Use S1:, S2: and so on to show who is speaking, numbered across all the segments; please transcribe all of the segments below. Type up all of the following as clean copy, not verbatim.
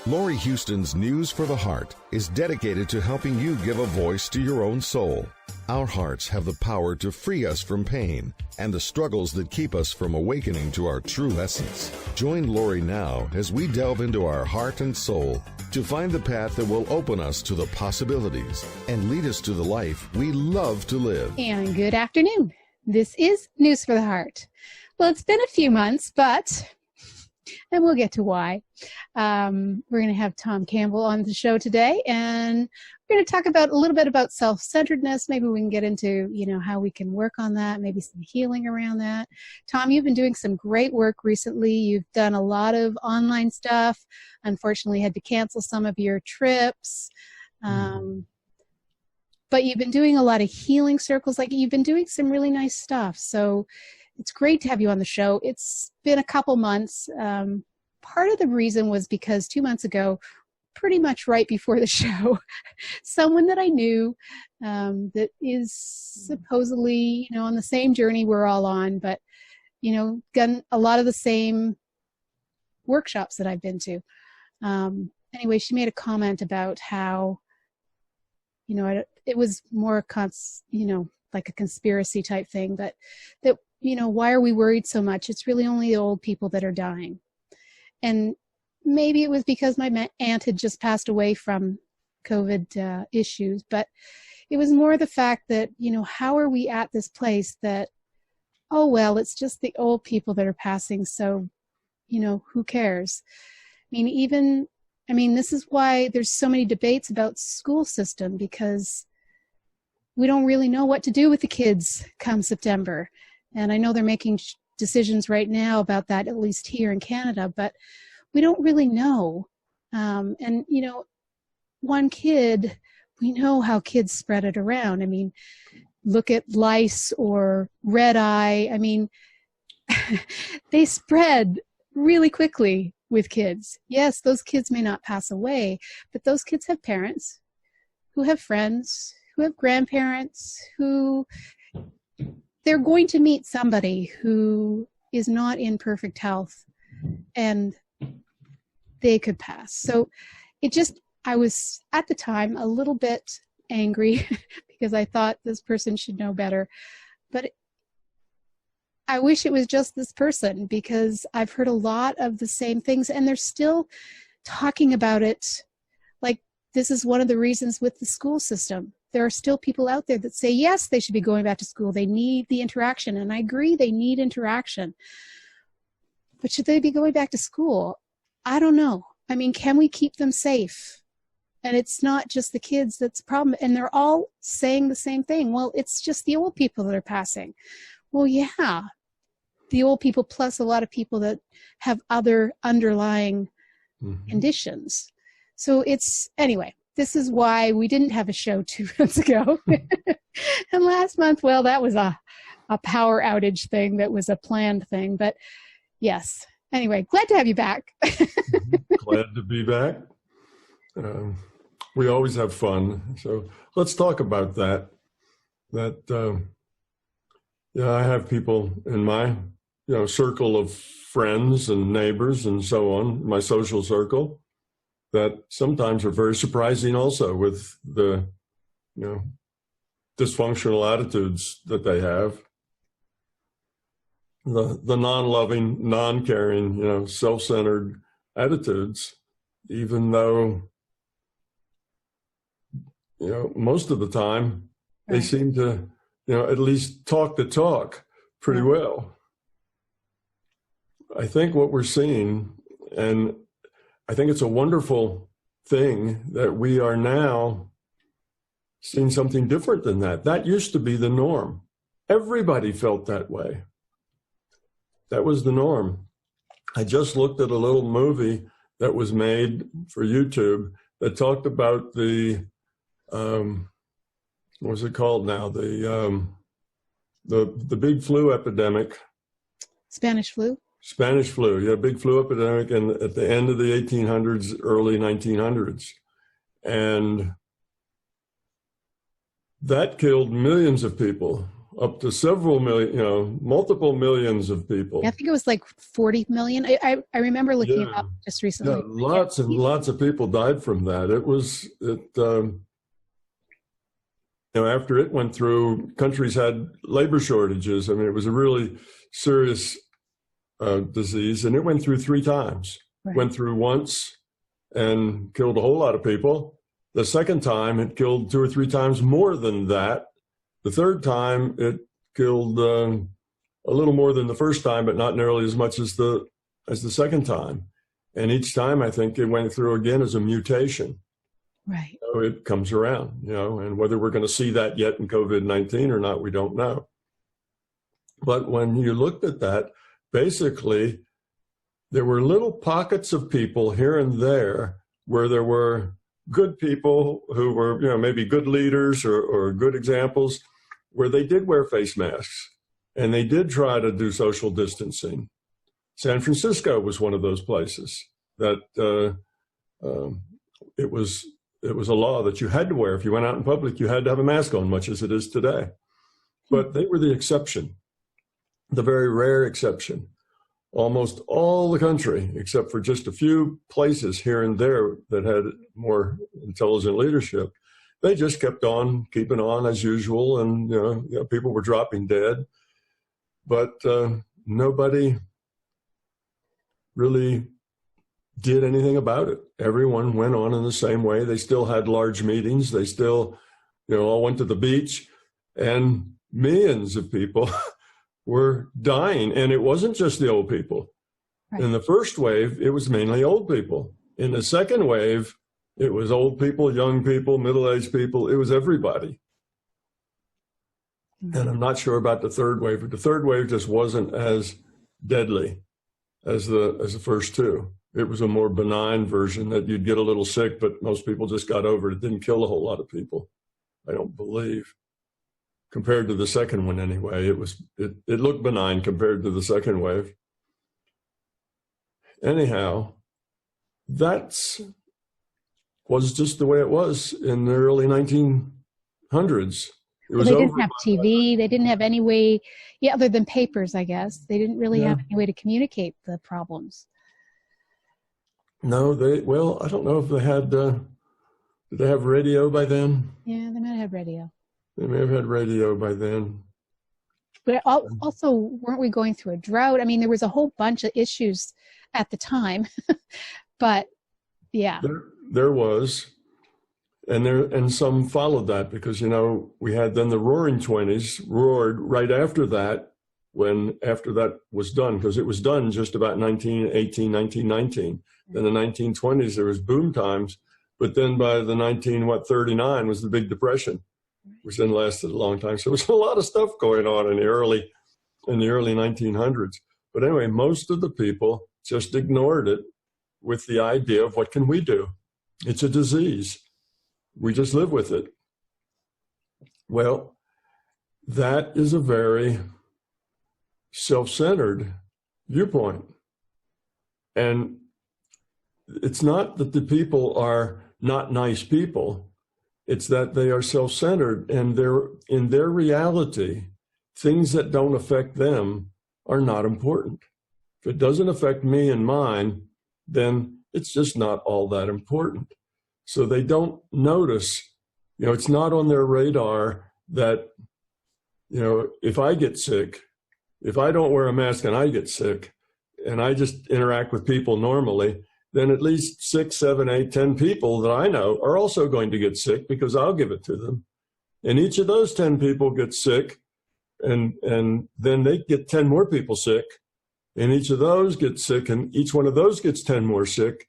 S1: Laurie Huston's News for the Heart is dedicated to helping you give a voice to your own soul. Our hearts have the power to free us from pain and the struggles that keep us from awakening to our true essence. Join Laurie now as we delve into our heart and soul to find the path that will open us to the possibilities and lead us to the life we love to live.
S2: And good afternoon. This is News for the Heart. Well, it's been a few months, and we'll get to why. We're going to have Tom Campbell on the show today, and we're going to talk about a little bit about self-centeredness. Maybe we can get into, how we can work on that, maybe some healing around that. Tom, you've been doing some great work recently. You've done a lot of online stuff. Unfortunately, had to cancel some of your trips. But you've been doing a lot of healing circles. You've been doing some really nice stuff. So it's great to have you on the show. It's been a couple months. Part of the reason was because 2 months ago, pretty much right before the show, someone that I knew that is supposedly, on the same journey we're all on, but, done a lot of the same workshops that I've been to. Anyway, she made a comment about how, it was more, like a conspiracy type thing, but that, why are we worried so much? It's really only the old people that are dying. And maybe it was because my aunt had just passed away from COVID issues, but it was more the fact that, how are we at this place that, oh, well, it's just the old people that are passing, so, who cares? This is why there's so many debates about school system, because we don't really know what to do with the kids come September. And I know they're making decisions right now about that, at least here in Canada, but we don't really know. One kid, we know how kids spread it around. Look at lice or red eye. They spread really quickly with kids. Yes, those kids may not pass away, but those kids have parents who have friends, who have grandparents, who they're going to meet somebody who is not in perfect health, and they could pass. So I was at the time a little bit angry because I thought this person should know better. But I wish it was just this person, because I've heard a lot of the same things, and they're still talking about it. Like, this is one of the reasons with the school system. There are still people out there that say, yes, they should be going back to school. They need the interaction. And I agree, they need interaction. But should they be going back to school? I don't know. Can we keep them safe? And it's not just the kids that's the problem. And they're all saying the same thing. Well, it's just the old people that are passing. Well, yeah, the old people plus a lot of people that have other underlying conditions. So anyway. This is why we didn't have a show 2 months ago. And last month, well, that was a power outage thing that was a planned thing. But yes, anyway, glad to have you back.
S3: Glad to be back. We always have fun. So let's talk about that. I have people in my circle of friends and neighbors and so on, my social circle, that sometimes are very surprising also with the, dysfunctional attitudes that they have. The non-loving, non-caring, self-centered attitudes, even though, most of the time they seem to, at least talk the talk pretty well. I think what we're seeing, and I think it's a wonderful thing that we are now seeing something different than that. That used to be the norm. Everybody felt that way. That was the norm. I just looked at a little movie that was made for YouTube that talked about the, what was it called now? The big flu epidemic.
S2: Spanish flu?
S3: Spanish flu, yeah, big flu epidemic at the end of the 1800s, early 1900s. And that killed millions of people up to several million, multiple millions of people.
S2: I think it was like 40 million. I remember looking it up just recently.
S3: Yeah, lots and lots of people died from that. After it went through, countries had labor shortages. I mean, it was a really serious disease, and it went through 3 times. Right. Went through once and killed a whole lot of people. The second time, it killed 2 or 3 times more than that. The third time, it killed a little more than the first time, but not nearly as much as the second time. And each time, I think it went through again as a mutation.
S2: Right.
S3: So it comes around, and whether we're going to see that yet in COVID-19 or not, we don't know. But when you looked at that, basically, there were little pockets of people here and there where there were good people who were, maybe good leaders or good examples, where they did wear face masks and they did try to do social distancing. San Francisco was one of those places that it was a law that you had to wear. If you went out in public, you had to have a mask on, much as it is today. But they were the exception, the very rare exception. Almost all the country, except for just a few places here and there that had more intelligent leadership, they just kept on keeping on as usual, and people were dropping dead, but nobody really did anything about it. Everyone went on in the same way. They still had large meetings. They still, all went to the beach, and millions of people were dying. And it wasn't just the old people. Right. In the first wave, it was mainly old people. In the second wave, it was old people, young people, middle-aged people. It was everybody. Mm-hmm. And I'm not sure about the third wave, but the third wave just wasn't as deadly as the first two. It was a more benign version that you'd get a little sick, but most people just got over it. It didn't kill a whole lot of people, I don't believe. Compared to the second one anyway, it looked benign compared to the second wave. Anyhow, that was just the way it was in the early 1900s. They
S2: didn't have TV. They didn't have any way, other than papers, I guess. They didn't really have any way to communicate the problems.
S3: No, I don't know if they had, did they have radio by then?
S2: Yeah, they might have had radio.
S3: They may have had radio by then.
S2: But also, weren't we going through a drought? I mean, there was a whole bunch of issues at the time. But, yeah.
S3: There was. And some followed that because, we had then the Roaring '20s roared right after that, after that was done, because it was done just about 1918, 1919. Then the 1920s, there was boom times. But then by the 1939 was the Big Depression, which then lasted a long time. So there was a lot of stuff going on in the early 1900s. But anyway, most of the people just ignored it with the idea of what can we do? It's a disease. We just live with it. Well, that is a very self-centered viewpoint. And it's not that the people are not nice people. It's that they are self-centered, and in their reality, things that don't affect them are not important. If it doesn't affect me and mine, then it's just not all that important. So they don't notice, it's not on their radar that, if I get sick, if I don't wear a mask and I get sick, and I just interact with people normally, then at least 6, 7, 8, 10 people that I know are also going to get sick because I'll give it to them. And each of those 10 people gets sick, and then they get 10 more people sick, and each of those gets sick, and each one of those gets 10 more sick.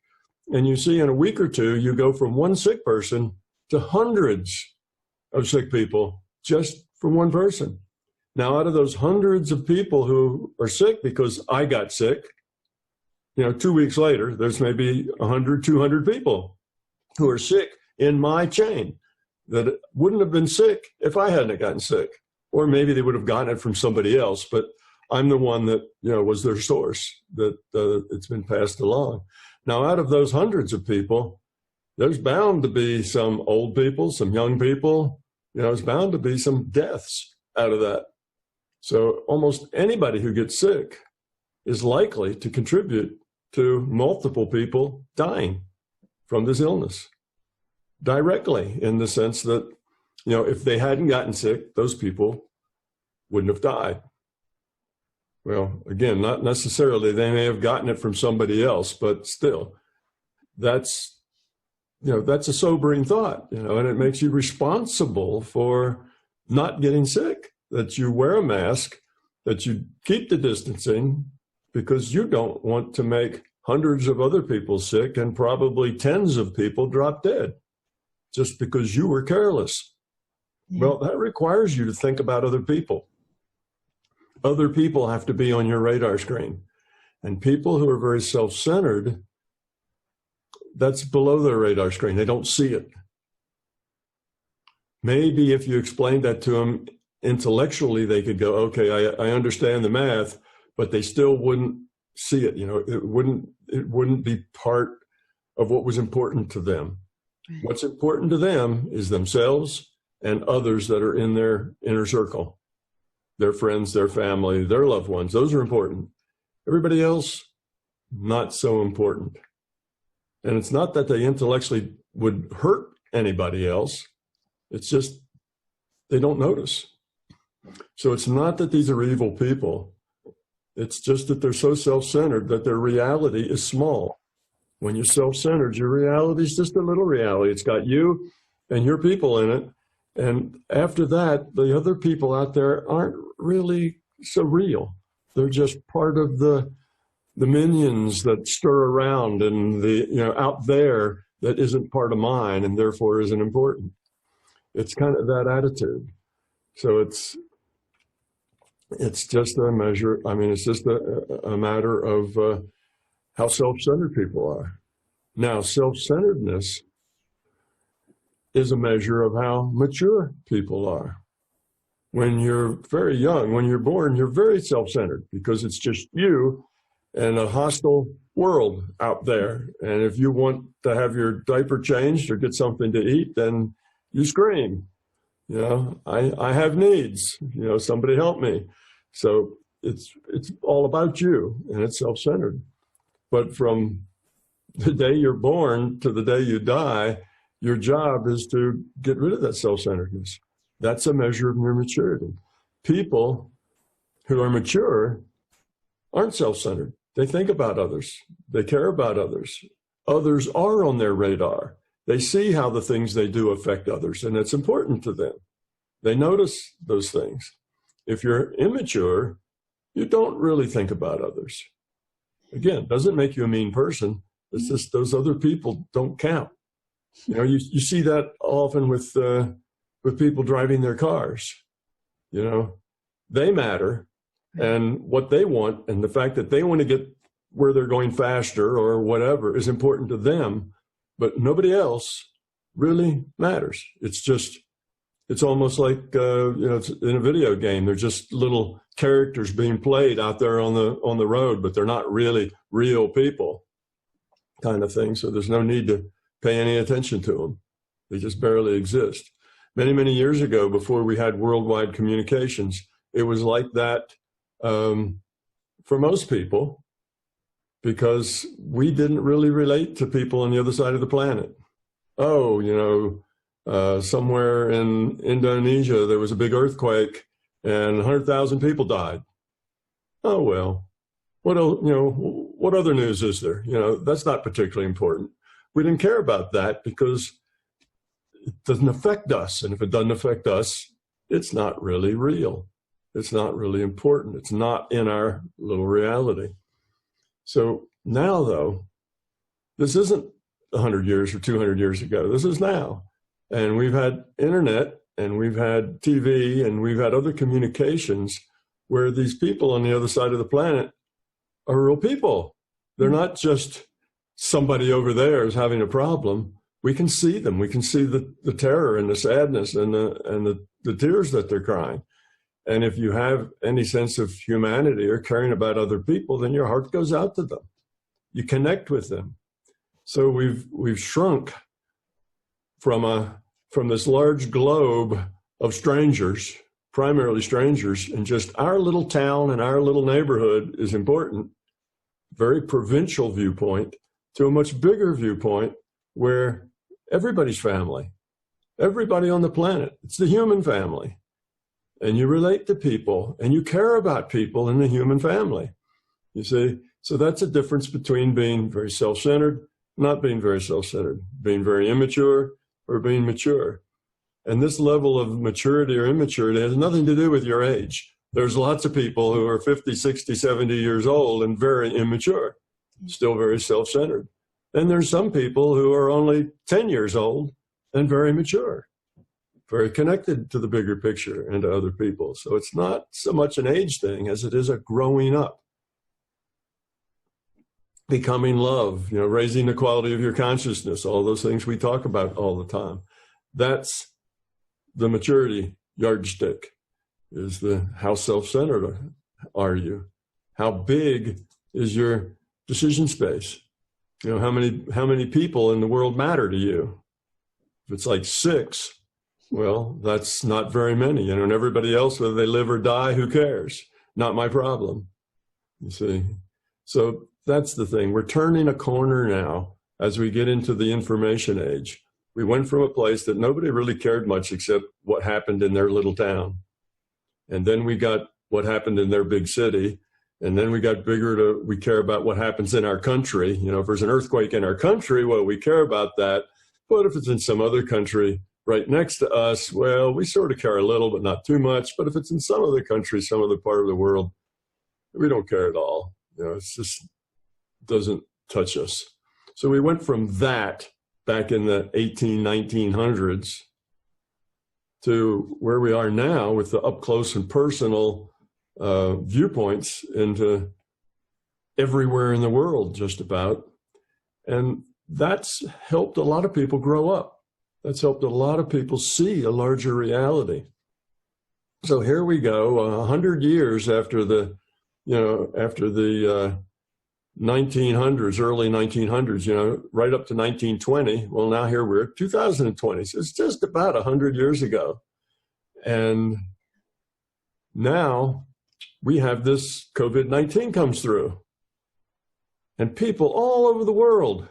S3: And you see in a week or two, you go from one sick person to hundreds of sick people just from one person. Now, out of those hundreds of people who are sick because I got sick, 2 weeks later, there's maybe 100, 200 people who are sick in my chain that wouldn't have been sick if I hadn't gotten sick. Or maybe they would have gotten it from somebody else, but I'm the one that, was their source, that it's been passed along. Now, out of those hundreds of people, there's bound to be some old people, some young people, there's bound to be some deaths out of that. So almost anybody who gets sick is likely to contribute to multiple people dying from this illness directly, in the sense that, if they hadn't gotten sick, those people wouldn't have died. Well, again, not necessarily. They may have gotten it from somebody else, but still, that's a sobering thought, and it makes you responsible for not getting sick, that you wear a mask, that you keep the distancing, because you don't want to make hundreds of other people sick and probably tens of people drop dead just because you were careless. Yeah. Well, that requires you to think about other people. Other people have to be on your radar screen. And people who are very self-centered, that's below their radar screen. They don't see it. Maybe if you explained that to them intellectually, they could go, okay, I understand the math, but they still wouldn't see it. It wouldn't be part of what was important to them. Right. What's important to them is themselves and others that are in their inner circle, their friends, their family, their loved ones. Those are important. Everybody else, not so important. And it's not that they intellectually would hurt anybody else. It's just they don't notice. So it's not that these are evil people. It's just that they're so self-centered that their reality is small. When you're self-centered, your reality is just a little reality. It's got you and your people in it. And after that, the other people out there aren't really so real. They're just part of the minions that stir around and out there that isn't part of mine and therefore isn't important. It's kind of that attitude. So it's just a measure. It's just a matter of how self-centered people are. Now, self-centeredness is a measure of how mature people are. When you're very young, when you're born, you're very self-centered because it's just you and a hostile world out there. And if you want to have your diaper changed or get something to eat, then you scream. I have needs. Somebody help me. So it's all about you, and it's self-centered. But from the day you're born to the day you die, your job is to get rid of that self-centeredness. That's a measure of your maturity. People who are mature aren't self-centered. They think about others. They care about others. Others are on their radar. They see how the things they do affect others, and it's important to them. They notice those things. If you're immature, you don't really think about others. Again, doesn't make you a mean person. It's just those other people don't count. You see that often with people driving their cars. They matter, and what they want, and the fact that they want to get where they're going faster or whatever is important to them, but nobody else really matters. It's almost like it's in a video game. They're just little characters being played out there on the road, but they're not really real people, kind of thing. So there's no need to pay any attention to them. They just barely exist. Many, many years ago, before we had worldwide communications, it was like that for most people, because we didn't really relate to people on the other side of the planet. Somewhere in Indonesia, there was a big earthquake and 100,000 people died. Oh, well, what other news is there? That's not particularly important. We didn't care about that because it doesn't affect us. And if it doesn't affect us, it's not really real. It's not really important. It's not in our little reality. So now, though, this isn't 100 years or 200 years ago. This is now. And we've had internet and we've had TV and we've had other communications where these people on the other side of the planet are real people. They're not just somebody over there is having a problem. We can see them. We can see the terror and the sadness and the tears that they're crying. And if you have any sense of humanity or caring about other people, then your heart goes out to them. You connect with them. So we've shrunk from this large globe of strangers, primarily strangers, and just our little town and our little neighborhood is important, very provincial viewpoint, to a much bigger viewpoint where everybody's family, everybody on the planet, it's the human family. And you relate to people and you care about people in the human family. You see, so that's a difference between being very self-centered, not being very self-centered, being very immature or being mature. And this level of maturity or immaturity has nothing to do with your age. There's lots of people who are 50, 60, 70 years old and very immature, still very self-centered. And there's some people who are only 10 years old and very mature, very connected to the bigger picture and to other people. So it's not so much an age thing as it is a growing up, becoming love, raising the quality of your consciousness, all those things we talk about all the time. That's the maturity yardstick, is how self-centered are you? How big is your decision space? How many people in the world matter to you? If it's like 6, well, that's not very many, and everybody else, whether they live or die, who cares? Not my problem, you see. So that's the thing. We're turning a corner now as we get into the information age. We went from a place that nobody really cared much except what happened in their little town. And then we got what happened in their big city. And then we got bigger we care about what happens in our country. If there's an earthquake in our country, well, we care about that. But if it's in some other country right next to us, well, we sort of care a little, but not too much. But if it's in some other country, some other part of the world, we don't care at all. It just doesn't touch us. So we went from that back in the 1900s to where we are now with the up close and personal viewpoints into everywhere in the world, just about. And that's helped a lot of people grow up. That's helped a lot of people see a larger reality. So here we go, 100 years after the 1900s, early 1900s, right up to 1920. Well, now here we're at 2020. So it's just about 100 years ago. And now we have this COVID-19 comes through. And people all over the world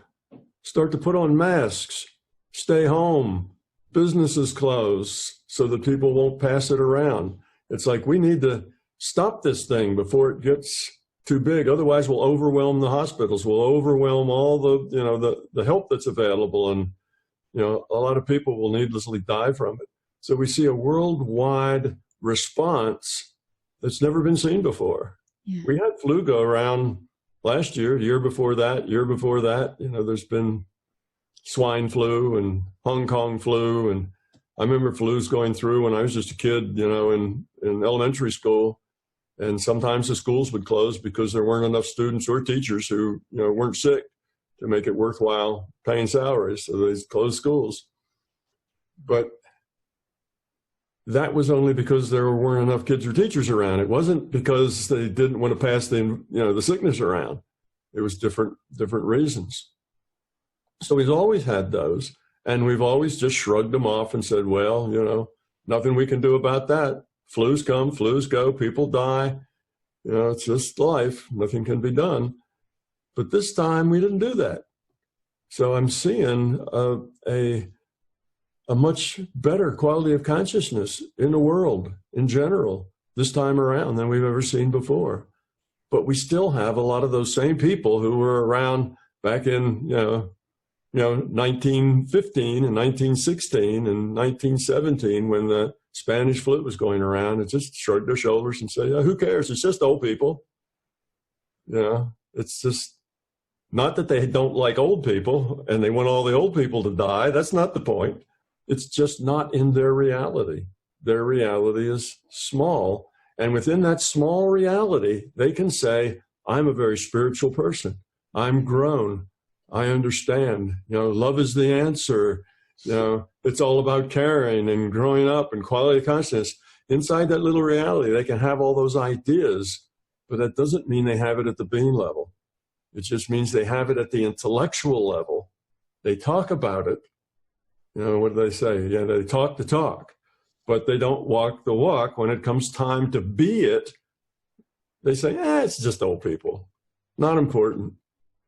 S3: start to put on masks, stay home, businesses close so that people won't pass it around. It's like we need to stop this thing before it gets too big. Otherwise, we'll overwhelm the hospitals. We'll overwhelm all the help that's available. And, a lot of people will needlessly die from it. So we see a worldwide response that's never been seen before. Yeah. We had flu go around last year, the year before that, there's been swine flu and Hong Kong flu. And I remember flus going through when I was just a kid, in elementary school. And sometimes the schools would close because there weren't enough students or teachers who, weren't sick to make it worthwhile paying salaries. So they closed schools. But that was only because there weren't enough kids or teachers around. It wasn't because they didn't want to pass the sickness around. It was different reasons. So we've always had those, and we've always just shrugged them off and said, well, nothing we can do about that. Flus come, flus go, people die. It's just life. Nothing can be done. But this time we didn't do that. So I'm seeing a much better quality of consciousness in the world in general this time around than we've ever seen before. But we still have a lot of those same people who were around back in, 1915 and 1916 and 1917 when the Spanish flu was going around, and just shrugged their shoulders and said, who cares? It's just old people. It's just not that they don't like old people and they want all the old people to die. That's not the point. It's just not in their reality. Their reality is small. And within that small reality, they can say, I'm a very spiritual person. I'm grown. I understand. Love is the answer. It's all about caring and growing up and quality of consciousness. Inside that little reality, they can have all those ideas, but that doesn't mean they have it at the being level. It just means they have it at the intellectual level. They talk about it. What do they say? They talk the talk. but they don't walk the walk. When it comes time to be it, they say, it's just old people. Not important.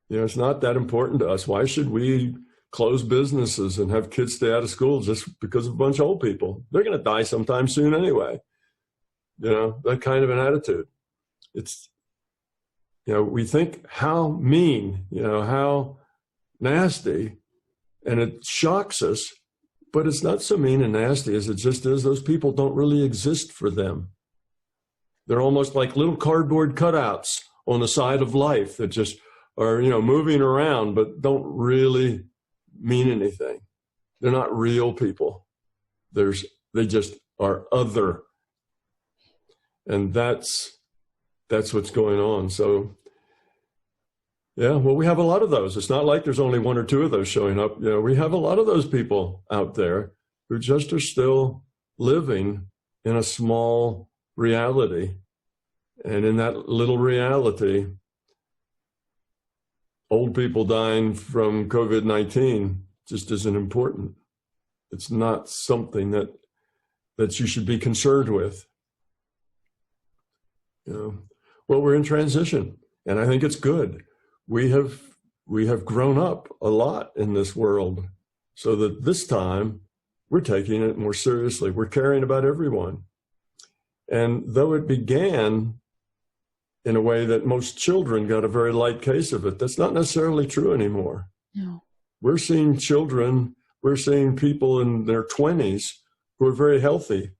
S3: It's not that important to us. Why should we close businesses and have kids stay out of school just because of a bunch of old people? They're going to die sometime soon anyway. That kind of an attitude. It's, we think how mean, how nasty, and it shocks us, but it's not so mean and nasty as it just is. Those people don't really exist for them. They're almost like little cardboard cutouts on the side of life that just are, moving around, but don't really mean anything. They're not real people. They just are other. And that's what's going on. So, yeah, well, we have a lot of those. It's not like there's only one or two of those showing up. We have a lot of those people out there who just are still living in a small reality. And in that little reality, old people dying from COVID-19 just isn't important. It's not something that you should be concerned with. Well, we're in transition, and I think it's good. We have grown up a lot in this world, so that this time we're taking it more seriously. We're caring about everyone. And though it began in a way that most children got a very light case of it, that's not necessarily true anymore.
S2: No.
S3: We're seeing people in their 20s who are very healthy,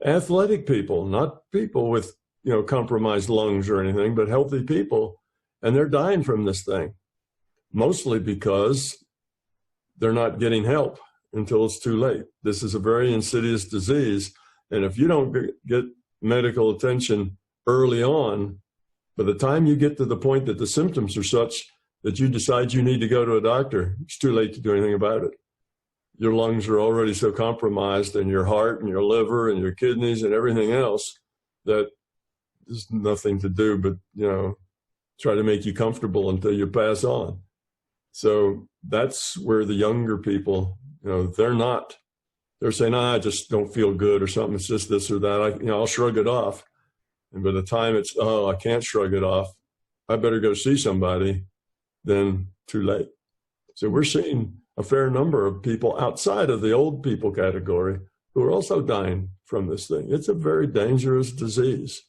S3: athletic people, not people with, compromised lungs or anything, but healthy people. And they're dying from this thing, mostly because they're not getting help until it's too late. This is a very insidious disease. And if you don't get medical attention early on, by the time you get to the point that the symptoms are such that you decide you need to go to a doctor, it's too late to do anything about it. Your lungs are already so compromised, and your heart and your liver and your kidneys and everything else, that there's nothing to do but, try to make you comfortable until you pass on. So that's where the younger people, they're saying, I just don't feel good or something. It's just this or that. I'll shrug it off. And by the time it's, I can't shrug it off, I better go see somebody, then too late. So we're seeing a fair number of people outside of the old people category who are also dying from this thing. It's a very dangerous disease.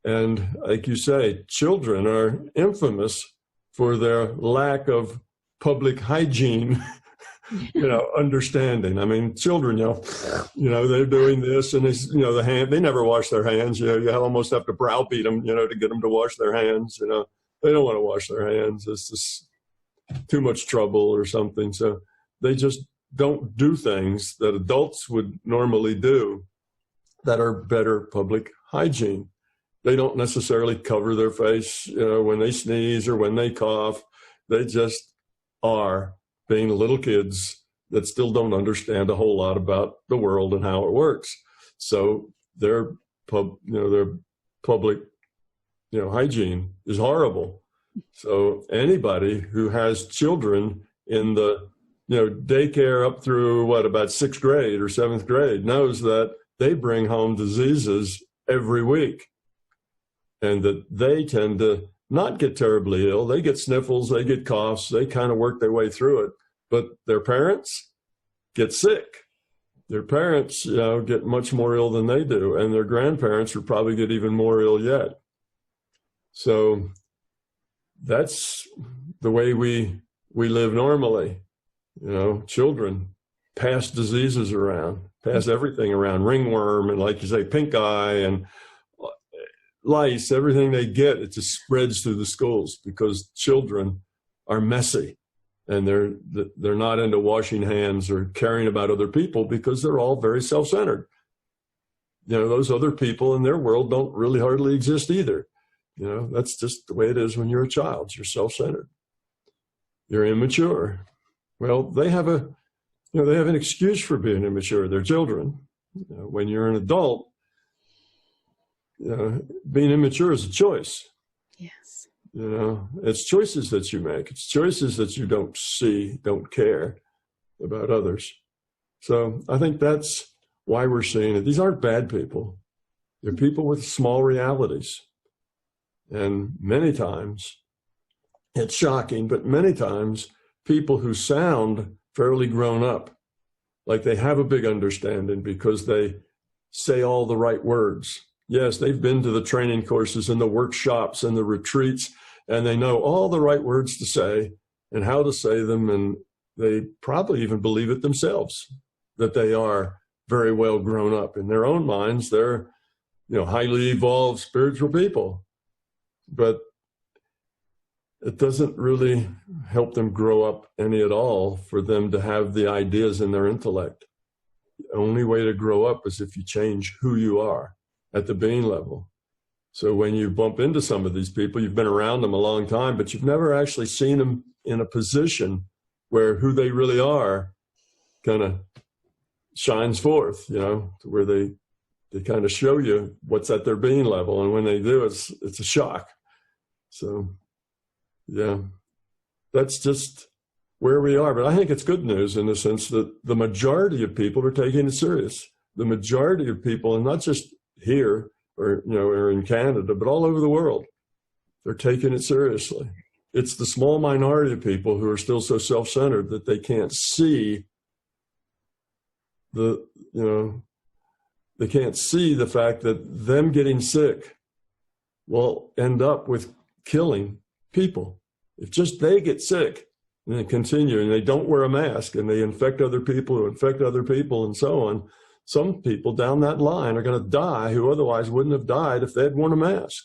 S3: And like you say, children are infamous for their lack of public hygiene, understanding. I mean, children, they're doing this, and they never wash their hands. You almost have to browbeat them, to get them to wash their hands. They don't want to wash their hands. It's just too much trouble or something. So they just don't do things that adults would normally do that are better public hygiene. They don't necessarily cover their face, when they sneeze or when they cough. They just are being little kids that still don't understand a whole lot about the world and how it works. So their public, hygiene is horrible. So anybody who has children in the, daycare up through about 6th grade or 7th grade knows that they bring home diseases every week. And that they tend to not get terribly ill. They get sniffles, they get coughs, they kind of work their way through it. But their parents get sick. Their parents, get much more ill than they do. And their grandparents would probably get even more ill yet. So that's the way we live normally. Children pass diseases around, pass everything around, ringworm, and like you say, pink eye, and lice, everything they get, it just spreads through the schools because children are messy, and they're not into washing hands or caring about other people because they're all very self-centered. Those other people in their world don't really hardly exist either. That's just the way it is when you're a child. You're self-centered. You're immature. Well, they have an excuse for being immature. They're children. When you're an adult, being immature is a choice.
S2: Yes.
S3: It's choices that you make. It's choices that you don't see, don't care about others. So I think that's why we're seeing it. These aren't bad people. They're people with small realities. And many times, it's shocking, but many times people who sound fairly grown up, like they have a big understanding because they say all the right words. Yes, they've been to the training courses and the workshops and the retreats, and they know all the right words to say and how to say them, and they probably even believe it themselves, that they are very well grown up. In their own minds, they're, highly evolved spiritual people. But it doesn't really help them grow up any at all for them to have the ideas in their intellect. The only way to grow up is if you change who you are at the being level. So when you bump into some of these people, you've been around them a long time, but you've never actually seen them in a position where who they really are kind of shines forth, to where they kind of show you what's at their being level. And when they do, it's a shock. So, yeah, that's just where we are. But I think it's good news in the sense that the majority of people are taking it serious. The majority of people, and not just here or in Canada, but all over the world, they're taking it seriously. It's the small minority of people who are still so self-centered that they can't see they can't see the fact that them getting sick will end up with killing people. If just they get sick and they continue and they don't wear a mask and they infect other people who infect other people and so on, some people down that line are going to die who otherwise wouldn't have died if they had worn a mask.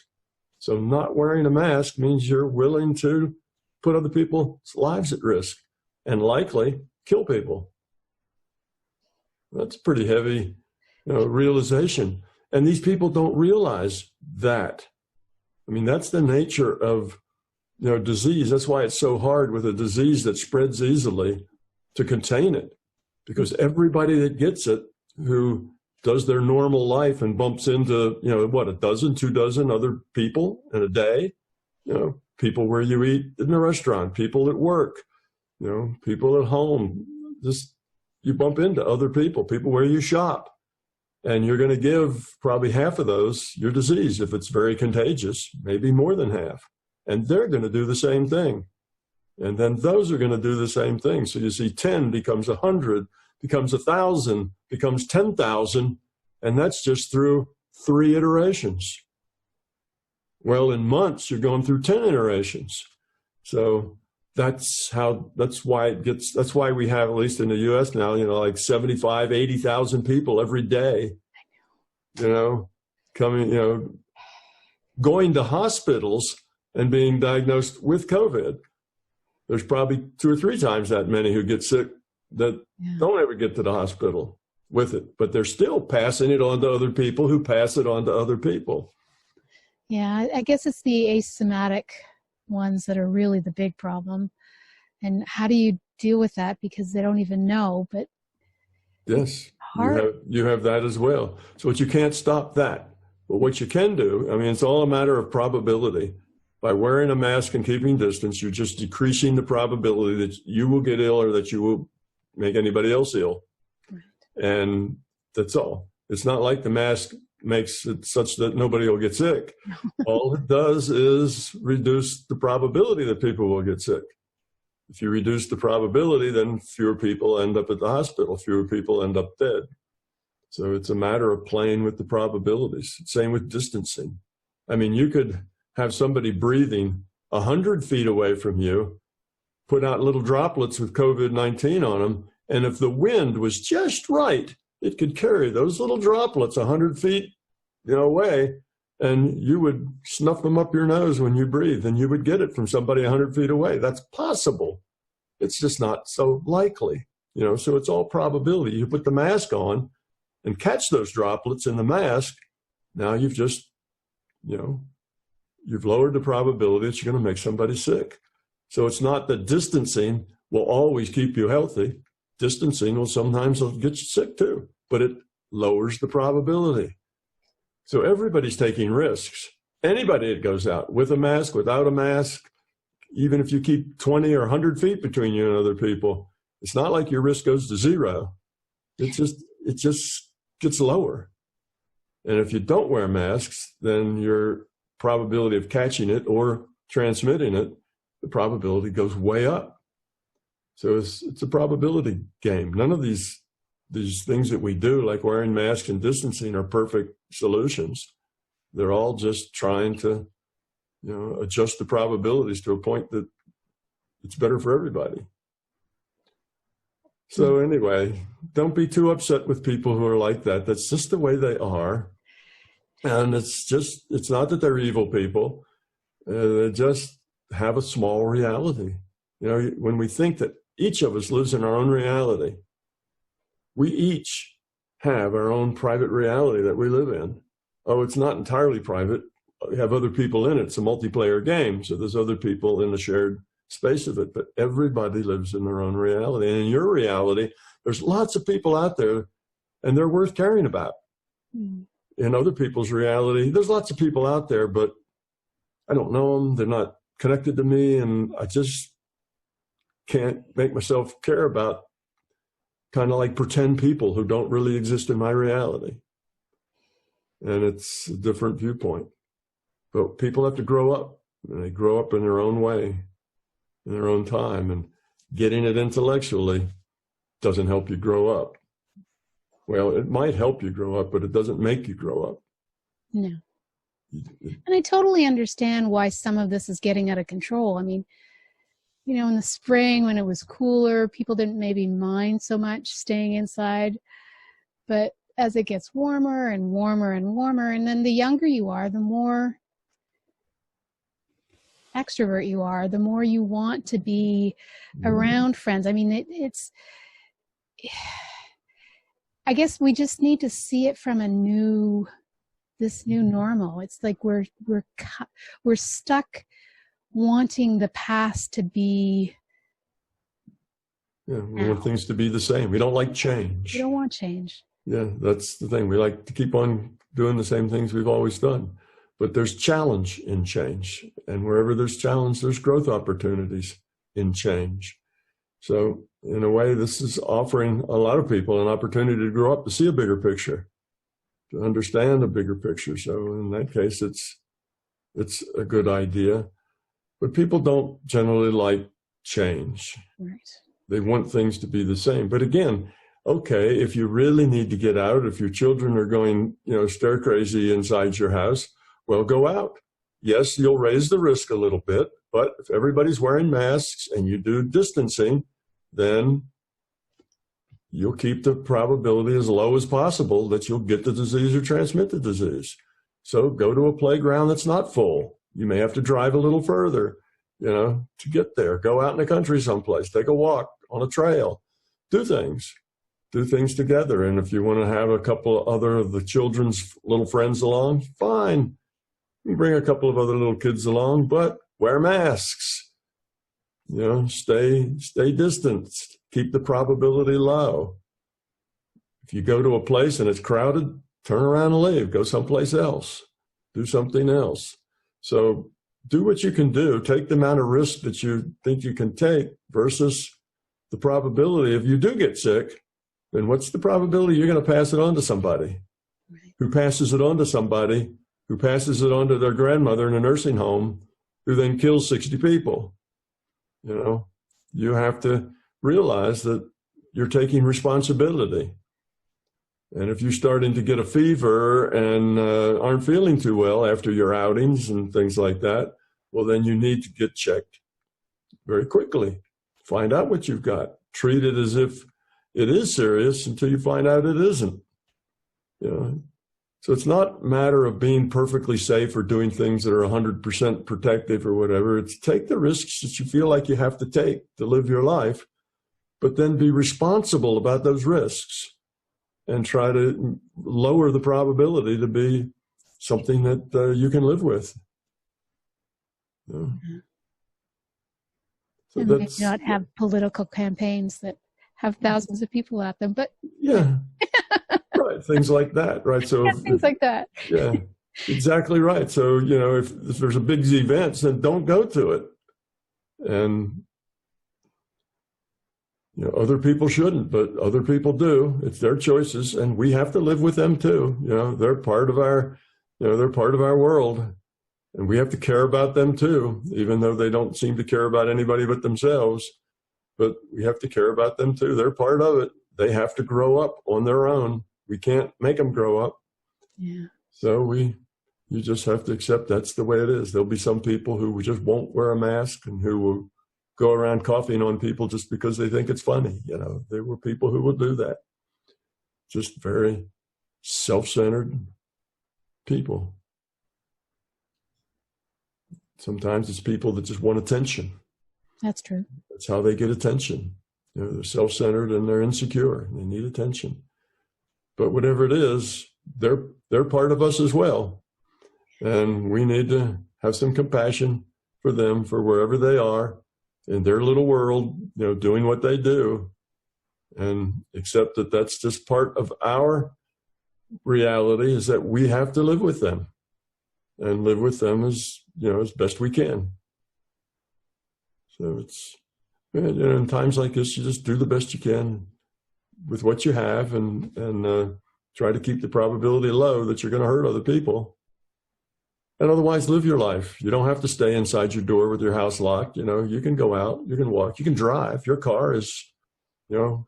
S3: So not wearing a mask means you're willing to put other people's lives at risk and likely kill people. That's pretty heavy realization. And these people don't realize that. I mean, that's the nature of disease. That's why it's so hard with a disease that spreads easily to contain it, because everybody that gets it who does their normal life and bumps into, a dozen, 2 dozen other people in a day, people where you eat in a restaurant, people at work, people at home, just you bump into other people where you shop, and you're going to give probably half of those your disease if it's very contagious, maybe more than half. And they're going to do the same thing. And then those are going to do the same thing. So you see 10 becomes 100, becomes 1,000, becomes 10,000, and that's just through 3 iterations. Well, in months, you're going through 10 iterations. So that's why we have, at least in the US now, like 75, 80,000 people every day, coming, going to hospitals and being diagnosed with COVID. There's probably 2 or 3 times that many who get sick that don't ever get to the hospital with it, but they're still passing it on to other people who pass it on to other people.
S2: Yeah, I guess it's the asymptomatic ones that are really the big problem. And how do you deal with that? Because they don't even know, but
S3: yes, you have that as well. So you can't stop that. But what you can do, it's all a matter of probability. By wearing a mask and keeping distance, you're just decreasing the probability that you will get ill or that you will make anybody else ill. Right. And that's all. It's not like the mask makes it such that nobody will get sick. All it does is reduce the probability that people will get sick. If you reduce the probability, then fewer people end up at the hospital, fewer people end up dead. So it's a matter of playing with the probabilities. Same with distancing. You could have somebody breathing 100 feet away from you, put out little droplets with COVID-19 on them, and if the wind was just right, it could carry those little droplets 100 feet away, and you would snuff them up your nose when you breathe, and you would get it from somebody 100 feet away. That's possible. It's just not so likely, so it's all probability. You put the mask on and catch those droplets in the mask, now you've just, you've lowered the probability that you're going to make somebody sick. So it's not that distancing will always keep you healthy. Distancing will sometimes get you sick too, but it lowers the probability. So everybody's taking risks. Anybody that goes out with a mask, without a mask, even if you keep 20 or 100 feet between you and other people, it's not like your risk goes to 0. It just gets lower. And if you don't wear masks, then your probability of catching it or transmitting it, the probability goes way up. So it's a probability game. None of these things that we do, like wearing masks and distancing, are perfect solutions. They're all just trying to, adjust the probabilities to a point that it's better for everybody. So anyway, don't be too upset with people who are like that. That's just the way they are. And it's not that they're evil people. They just have a small reality. When we think that each of us lives in our own reality, we each have our own private reality that we live in. Oh, it's not entirely private. We have other people in it. It's a multiplayer game, so there's other people in the shared space of it, but everybody lives in their own reality. And in your reality, there's lots of people out there, and they're worth caring about. In other people's reality, there's lots of people out there, but I don't know them. They're not connected to me, and I just can't make myself care about kind of like pretend people who don't really exist in my reality. And it's a different viewpoint. But people have to grow up, and they grow up in their own way, in their own time, and getting it intellectually doesn't help you grow up. Well, it might help you grow up, but it doesn't make you grow up.
S2: No. And I totally understand why some of this is getting out of control. I mean, in the spring when it was cooler, people didn't maybe mind so much staying inside. But as it gets warmer and warmer and warmer, and then the younger you are, the more extrovert you are, the more you want to be around friends. I mean, I guess we just need to see it from this new normal. It's like we're stuck wanting the past to be.
S3: Yeah, we want things to be the same. We don't like change.
S2: We don't want change.
S3: Yeah, that's the thing. We like to keep on doing the same things we've always done. But there's challenge in change. And wherever there's challenge, there's growth opportunities in change. So in a way, this is offering a lot of people an opportunity to grow up, to see a bigger picture, to understand a bigger picture. So in that case, it's a good idea. But people don't generally like change.
S2: Right.
S3: They want things to be the same. But again, okay, if you really need to get out, if your children are going, stir crazy inside your house, well, go out. Yes, you'll raise the risk a little bit, but if everybody's wearing masks and you do distancing, then you'll keep the probability as low as possible that you'll get the disease or transmit the disease. So go to a playground that's not full. You may have to drive a little further, to get there. Go out in the country someplace, take a walk on a trail, do things together. And if you want to have a couple other of the children's little friends along, fine. You bring a couple of other little kids along, but wear masks. Stay distanced. Keep the probability low. If you go to a place and it's crowded, turn around and leave. Go someplace else. Do something else. So do what you can do. Take the amount of risk that you think you can take versus the probability if you do get sick, then what's the probability you're going to pass it on to somebody?
S2: Right.
S3: Who passes it on to somebody who passes it on to their grandmother in a nursing home, who then kills 60 people. You have to realize that you're taking responsibility. And if you're starting to get a fever and aren't feeling too well after your outings and things like that, well, then you need to get checked very quickly. Find out what you've got. Treat it as if it is serious until you find out it isn't. So it's not a matter of being perfectly safe or doing things that are 100% protective or whatever. It's take the risks that you feel like you have to take to live your life, but then be responsible about those risks and try to lower the probability to be something that you can live with.
S2: Mm-hmm.
S3: So
S2: and maybe not have political campaigns that have thousands of people at them, but
S3: yeah. Right, things like that, right? So
S2: yeah, things like that.
S3: Yeah, exactly right. So, if there's a big event, then don't go to it. And, Other people shouldn't, but other people do. It's their choices, and we have to live with them too. They're part of our, they're part of our world, and we have to care about them too, even though they don't seem to care about anybody but themselves. But we have to care about them too. They're part of it. They have to grow up on their own. We can't make them grow up.
S2: Yeah.
S3: So you just have to accept that's the way it is. There'll be some people who just won't wear a mask and who will go around coughing on people just because they think it's funny. There were people who would do that. Just very self-centered people. Sometimes it's people that just want attention.
S2: That's true.
S3: That's how they get attention. They're self-centered and they're insecure. They need attention. But whatever it is, they're part of us as well. And we need to have some compassion for them, for wherever they are in their little world, doing what they do, and accept that that's just part of our reality, is that we have to live with them and live with them as best we can. So it's, in times like this, you just do the best you can with what you have, and try to keep the probability low that you're going to hurt other people. And otherwise, live your life. You don't have to stay inside your door with your house locked. You can go out, you can walk, you can drive. Your car is,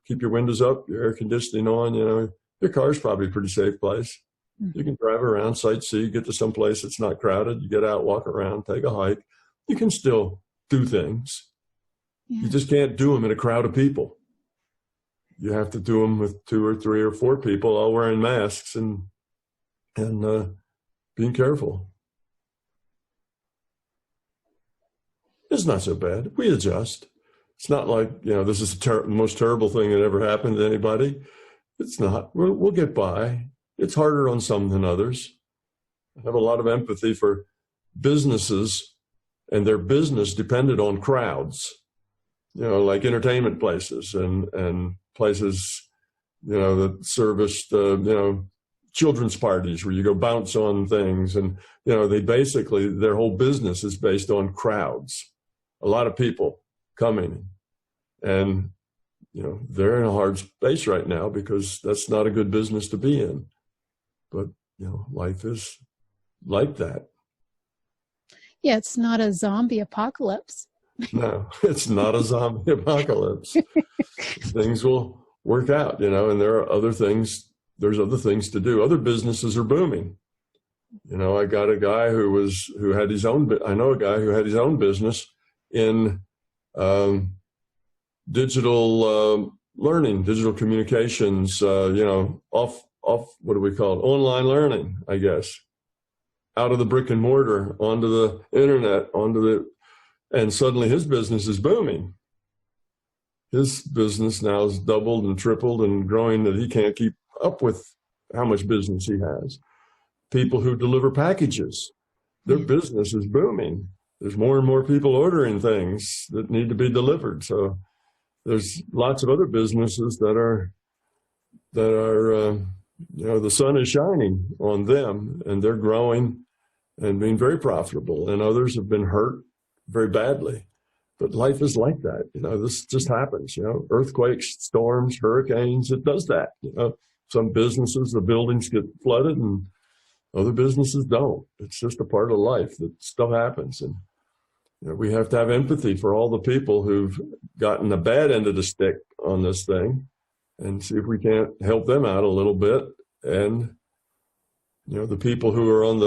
S3: keep your windows up, your air conditioning on. Your car is probably a pretty safe place. You can drive around, sightsee, get to some place that's not crowded. You get out, walk around, take a hike. You can still do things.
S2: Yeah.
S3: You just can't do them in a crowd of people. You have to do them with 2 or 3 or 4 people all wearing masks and being careful. It's not so bad. We adjust. It's not like, this is the most terrible thing that ever happened to anybody. It's not. We'll get by. It's harder on some than others. I have a lot of empathy for businesses, and their business depended on crowds, like entertainment places and places, that serviced, children's parties where you go bounce on things. And, they basically, their whole business is based on crowds. A lot of people coming, and, they're in a hard space right now because that's not a good business to be in. But, life is like that.
S2: Yeah, it's not a zombie apocalypse.
S3: No, it's not a zombie apocalypse. Things will work out, and there are other things. There's other things to do. Other businesses are booming. I got a guy who had his own. I know a guy who had his own business in digital learning, digital communications. Off what do we call it? Online learning, I guess. Out of the brick and mortar onto the internet, and suddenly his business is booming. His business now is doubled and tripled and growing that he can't keep up with how much business he has. People who deliver packages, their business is booming. There's more and more people ordering things that need to be delivered. So there's lots of other businesses that are the sun is shining on them, and they're growing and being very profitable. And others have been hurt very badly. But life is like that. This just happens. Earthquakes, storms, hurricanes, it does that. Some businesses, the buildings get flooded, and other businesses don't. It's just a part of life that stuff happens. And we have to have empathy for all the people who've gotten the bad end of the stick on this thing, and see if we can't help them out a little bit. And the people who are on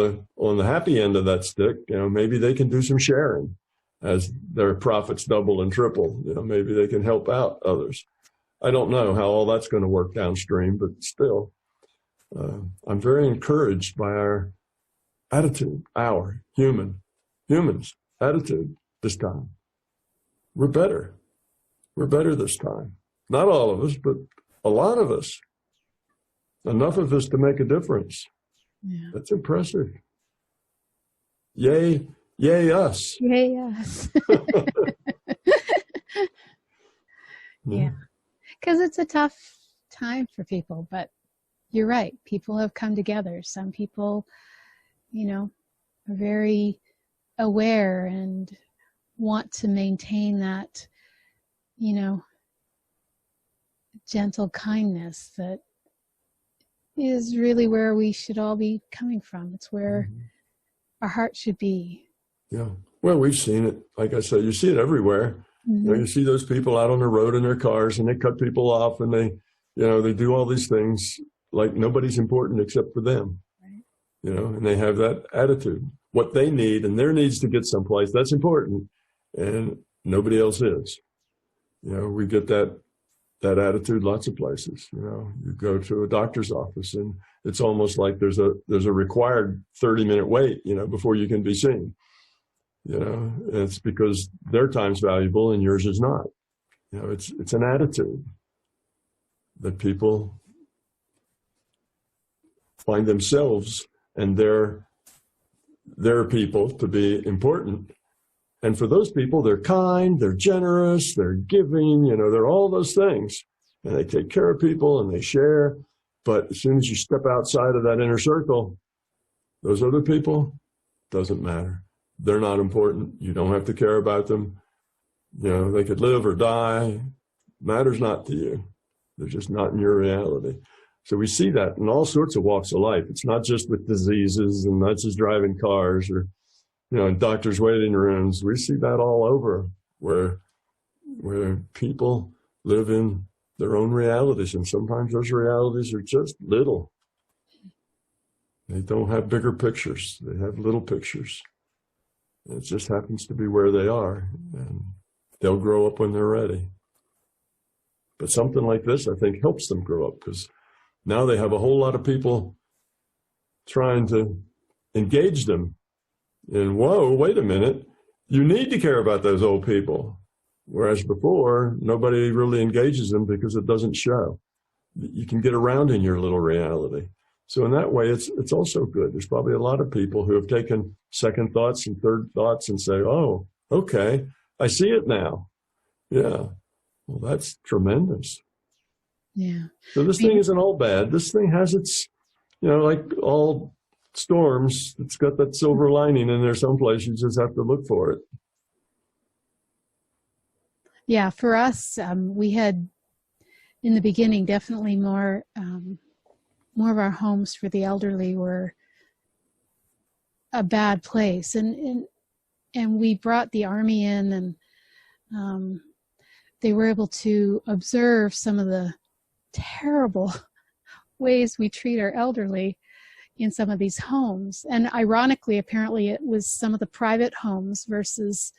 S3: the happy end of that stick, maybe they can do some sharing as their profits double and triple. Maybe they can help out others. I don't know how all that's going to work downstream, but still, I'm very encouraged by our attitude, our humans' attitude this time. We're better. We're better this time. Not all of us, but a lot of us. Enough of us to make a difference.
S2: Yeah.
S3: That's impressive. Yay us.
S2: Yay us. Yeah. Because it's a tough time for people, but you're right. People have come together. Some people, are very aware and want to maintain that, gentle kindness that is really where we should all be coming from. It's where our heart should be.
S3: Yeah. Well, we've seen it. Like I said, you see it everywhere. You know, you see those people out on the road in their cars, and they cut people off, and they do all these things like nobody's important except for them. Right. You know, and they have that attitude. What they need and their needs to get someplace, that's important, and nobody else is. You know, we get that attitude lots of places. You know, you go to a doctor's office, and it's almost like there's a required 30-minute wait, you know, before you can be seen. You know, it's because their time's valuable and yours is not. You know, it's an attitude that people find themselves and their people to be important. And for those people, they're kind, they're generous, they're giving, you know, they're all those things. And they take care of people and they share. But as soon as you step outside of that inner circle, those other people, doesn't matter. They're not important. You don't have to care about them. You know, they could live or die. Matters not to you. They're just not in your reality. So we see that in all sorts of walks of life. It's not just with diseases and not just driving cars or, you know, in doctors' waiting rooms. We see that all over where people live in their own realities. And sometimes those realities are just little. They don't have bigger pictures. They have little pictures. It just happens to be where they are, and they'll grow up when they're ready. But something like this, I think, helps them grow up, because now they have a whole lot of people trying to engage them. And whoa, wait a minute, you need to care about those old people. Whereas before, nobody really engages them because it doesn't show. You can get around in your little reality. So in that way, it's also good. There's probably a lot of people who have taken second thoughts and third thoughts and say, oh, okay, I see it now. Yeah. Well, that's tremendous.
S2: Yeah.
S3: So this thing isn't all bad. This thing has its, you know, like all storms, it's got that silver lining in there someplace. You just have to look for it.
S2: Yeah, for us, we had, in the beginning, definitely more of our homes for the elderly were a bad place. And we brought the Army in, and they were able to observe some of the terrible ways we treat our elderly in some of these homes. And ironically, apparently, it was some of the private homes versus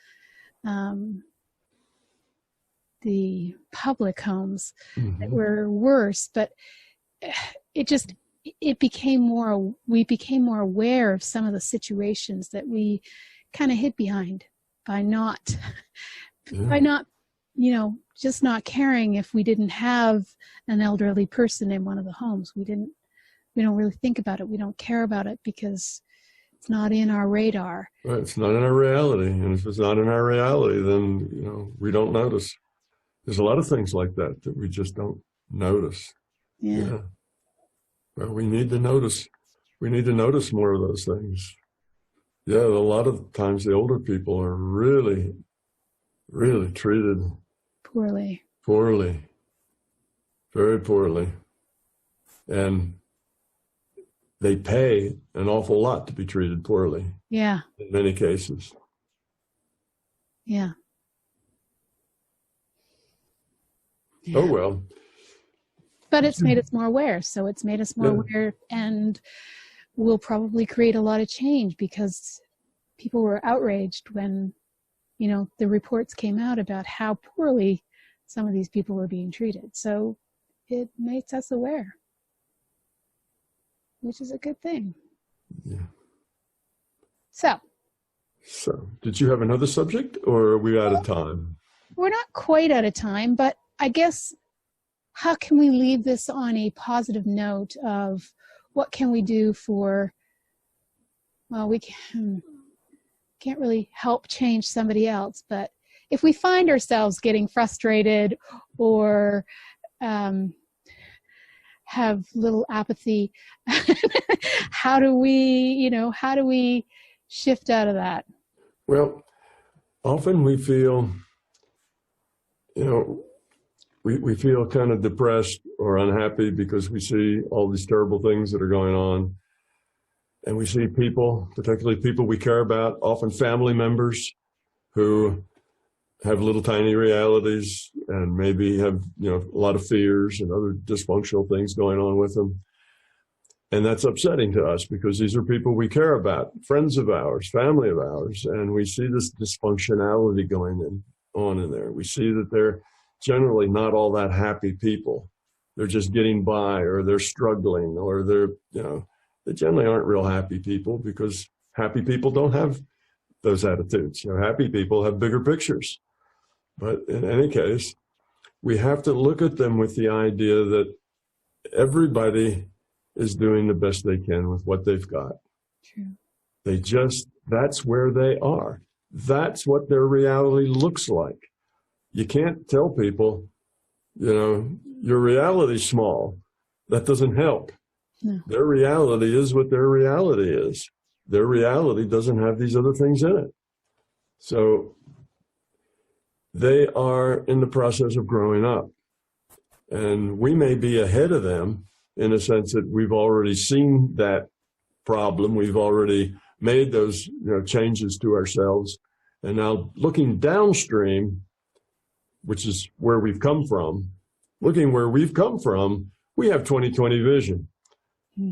S2: the public homes that were worse. But we became more aware of some of the situations that we kind of hid behind by not, you know, just not caring if we didn't have an elderly person in one of the homes. We don't really think about it. We don't care about it because it's not in our radar.
S3: Right. It's not in our reality. And if it's not in our reality, then, you know, we don't notice. There's a lot of things like that we just don't notice. Yeah. Well, we need to notice. We need to notice more of those things. Yeah, a lot of times the older people are really, really treated
S2: poorly.
S3: Very poorly. And they pay an awful lot to be treated poorly.
S2: Yeah.
S3: In many cases.
S2: Yeah.
S3: Oh, well.
S2: But it's made us more aware. So it's made us more aware, and will probably create a lot of change, because people were outraged when, you know, the reports came out about how poorly some of these people were being treated. So it makes us aware, which is a good thing.
S3: Yeah.
S2: So
S3: did you have another subject, or are we out of time?
S2: We're not quite out of time, but I guess, how can we leave this on a positive note of what can we do for, well, we can't really help change somebody else, but if we find ourselves getting frustrated or have little apathy, how do we shift out of that? Well,
S3: often we feel, you know, we feel kind of depressed or unhappy because we see all these terrible things that are going on. And we see people, particularly people we care about, often family members who have little tiny realities and maybe have, a lot of fears and other dysfunctional things going on with them. And that's upsetting to us because these are people we care about, friends of ours, family of ours, and we see this dysfunctionality going on in there. We see that they're generally not all that happy people. They're just getting by, or they're struggling, or they're, they generally aren't real happy people, because happy people don't have those attitudes. Happy people have bigger pictures. But in any case, we have to look at them with the idea that everybody is doing the best they can with what they've got. True. That's where they are. That's what their reality looks like. You can't tell people, your reality's small. That doesn't help. No. Their reality is what their reality is. Their reality doesn't have these other things in it. So they are in the process of growing up. And we may be ahead of them in a sense that we've already seen that problem. We've already made those changes to ourselves. And now looking downstream, which is where we've come from, we have 20/20 vision.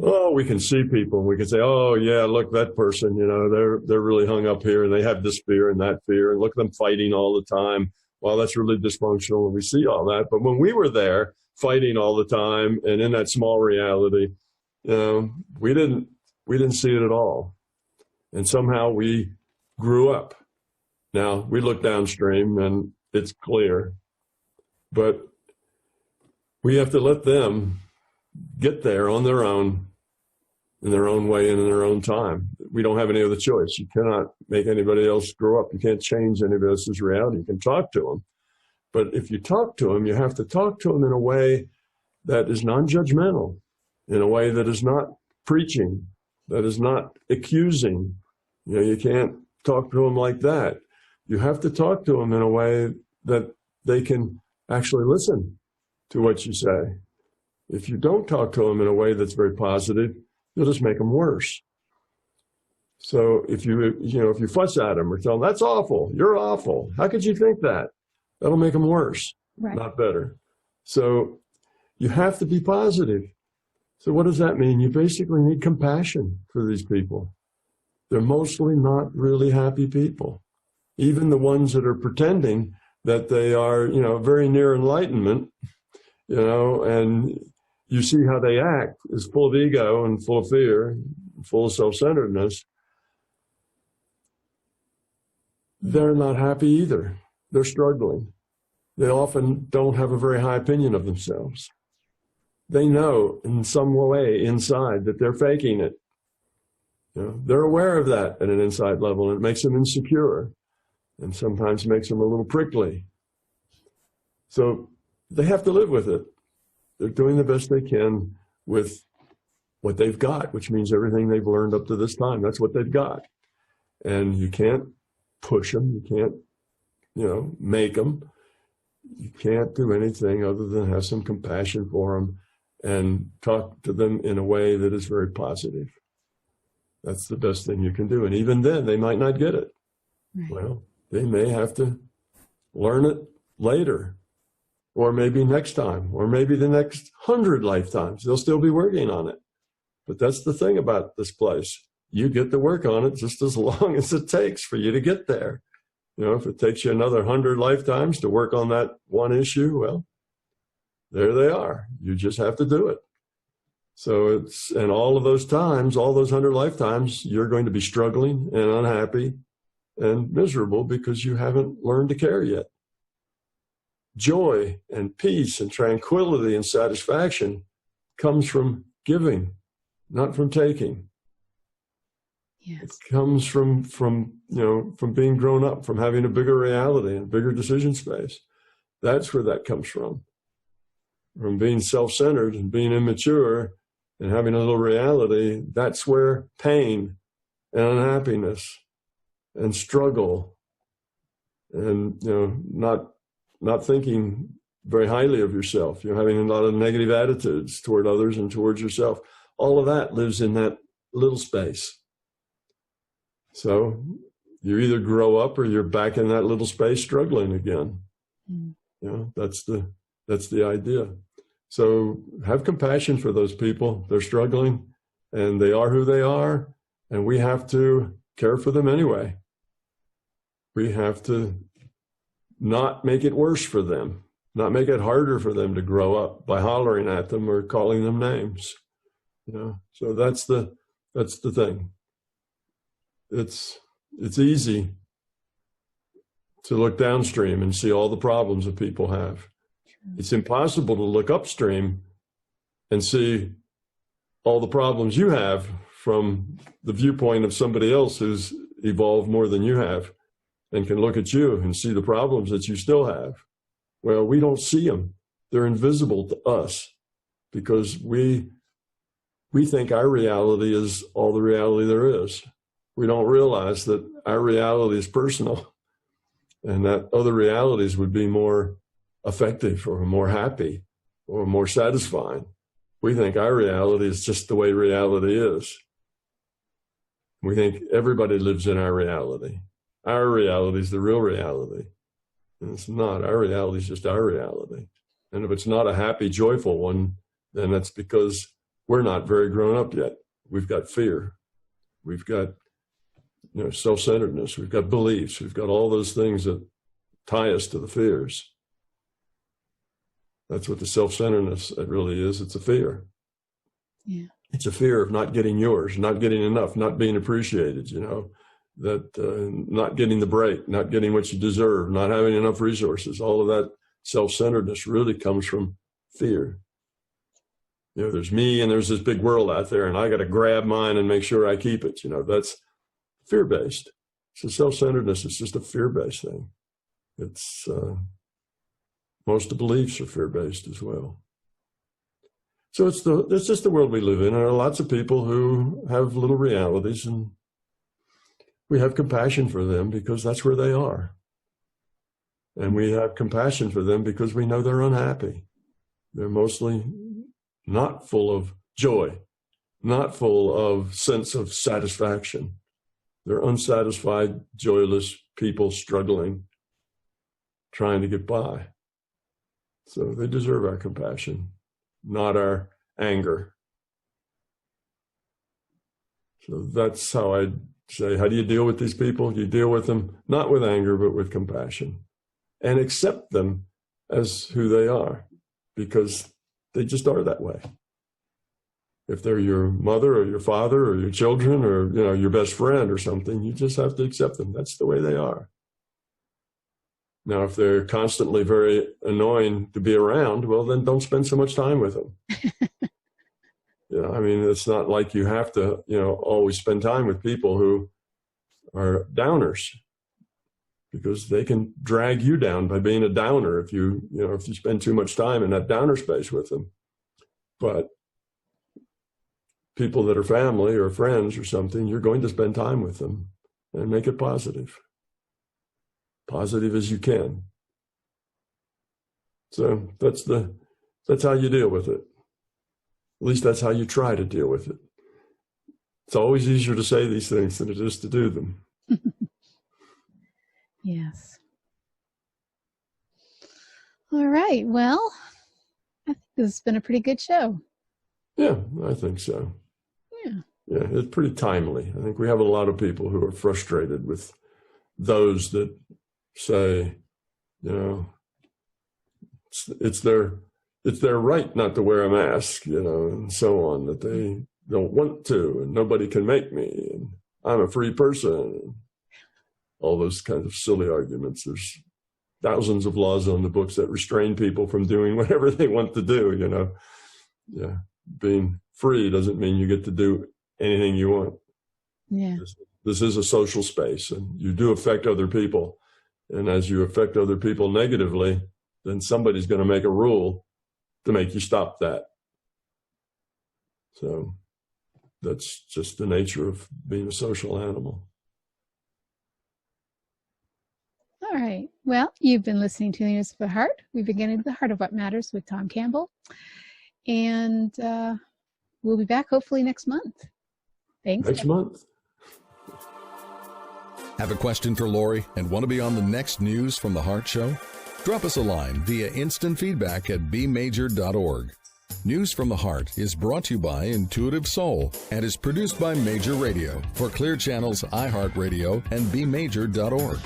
S3: Oh, we can see people and we can say, oh yeah, look, that person, they're really hung up here and they have this fear and that fear, and look at them fighting all the time. Well, that's really dysfunctional, and we see all that. But when we were there fighting all the time and in that small reality, we didn't see it at all. And somehow we grew up. Now we look downstream and it's clear, but we have to let them get there on their own, in their own way and in their own time. We don't have any other choice. You cannot make anybody else grow up. You can't change anybody else's reality. You can talk to them. But if you talk to them, you have to talk to them in a way that is non-judgmental, in a way that is not preaching, that is not accusing. You can't talk to them like that. You have to talk to them in a way that they can actually listen to what you say. If you don't talk to them in a way that's very positive, you'll just make them worse. So if you fuss at them or tell them, that's awful, you're awful, how could you think that? That'll make them worse, right, not better. So you have to be positive. So what does that mean? You basically need compassion for these people. They're mostly not really happy people. Even the ones that are pretending that they are, very near enlightenment, and you see how they act is full of ego and full of fear, full of self-centeredness. They're not happy either. They're struggling. They often don't have a very high opinion of themselves. They know in some way inside that they're faking it. They're aware of that at an inside level, and it makes them insecure and sometimes makes them a little prickly. So they have to live with it. They're doing the best they can with what they've got, which means everything they've learned up to this time. That's what they've got. And you can't push them. You can't, make them. You can't do anything other than have some compassion for them and talk to them in a way that is very positive. That's the best thing you can do. And even then, they might not get it. Right. Well, they may have to learn it later, or maybe next time, or maybe the next 100 lifetimes. They'll still be working on it. But that's the thing about this place. You get to work on it just as long as it takes for you to get there. If it takes you another 100 lifetimes to work on that one issue, well, there they are. You just have to do it. So and all of those times, all those 100 lifetimes, you're going to be struggling and unhappy and miserable because you haven't learned to care yet. Joy and peace and tranquility and satisfaction comes from giving, not from taking. Yes. It comes from being grown up, from having a bigger reality and bigger decision space. That's where that comes from being self-centered and being immature and having a little reality. That's where pain and unhappiness and struggle and not thinking very highly of yourself. You're having a lot of negative attitudes toward others and towards yourself. All of that lives in that little space. So you either grow up or you're back in that little space struggling again. You know, that's the idea. So have compassion for those people. They're struggling and they are who they are, and we have to care for them anyway. We have to not make it worse for them, not make it harder for them to grow up by hollering at them or calling them names. You know, so that's the thing. It's easy to look downstream and see all the problems that people have. It's impossible to look upstream and see all the problems you have from the viewpoint of somebody else who's evolved more than you have and can look at you and see the problems that you still have. Well, we don't see them. They're invisible to us because we think our reality is all the reality there is. We don't realize that our reality is personal and that other realities would be more effective or more happy or more satisfying. We think our reality is just the way reality is. We think everybody lives in our reality. Our reality is the real reality. And it's not. Our reality is just our reality. And if it's not a happy, joyful one, then that's because we're not very grown up yet. We've got fear. We've got, you know, self-centeredness. We've got beliefs. We've got all those things that tie us to the fears. That's what the self-centeredness it really is. It's a fear.
S2: Yeah.
S3: It's a fear of not getting yours, not getting enough, not being appreciated, you know, that not getting the break, not getting what you deserve, not having enough resources. All of that self-centeredness really comes from fear. You know, there's me and there's this big world out there and I got to grab mine and make sure I keep it. You know, that's fear-based. So self-centeredness is just a fear-based thing. It's most of the beliefs are fear-based as well. So it's just the world we live in. There are lots of people who have little realities, and we have compassion for them because that's where they are. And we have compassion for them because we know they're unhappy. They're mostly not full of joy, not full of sense of satisfaction. They're unsatisfied, joyless people struggling, trying to get by. So they deserve our compassion, not our anger. So that's how I say, how do you deal with these people? You deal with them not with anger, but with compassion, and accept them as who they are, because they just are that way. If they're your mother or your father or your children or, you know, your best friend or something, you just have to accept them. That's the way they are. Now, if they're constantly very annoying to be around, well, then don't spend so much time with them. You know, I mean, it's not like you have to, you know, always spend time with people who are downers, because they can drag you down by being a downer if you spend too much time in that downer space with them. But people that are family or friends or something, you're going to spend time with them and make it positive. Positive as you can. So that's how you deal with it. At least that's how you try to deal with it. It's always easier to say these things than it is to do them.
S2: Yes. All right. Well, I think this has been a pretty good show.
S3: Yeah, I think so.
S2: Yeah.
S3: Yeah, it's pretty timely. I think we have a lot of people who are frustrated with those that say, you know, it's their right not to wear a mask, you know, and so on, that they don't want to, and nobody can make me, and I'm a free person, and all those kinds of silly arguments. There's thousands of laws on the books that restrain people from doing whatever they want to do, you know. Yeah, being free doesn't mean you get to do anything you want.
S2: Yeah.
S3: This is a social space, and you do affect other people. And as you affect other people negatively, then somebody's going to make a rule to make you stop that. So that's just the nature of being a social animal.
S2: All All right. Well, you've been listening to the News of the Heart. We've been getting to the heart of what matters with Tom Campbell. And we'll be back hopefully next month. Thanks.
S3: Next month.
S1: Have a question for Laurie and want to be on the next News from the Heart show? Drop us a line via instant feedback at bmajor.org. News from the Heart is brought to you by Intuitive Soul and is produced by Major Radio for Clear Channel's iHeartRadio and bmajor.org.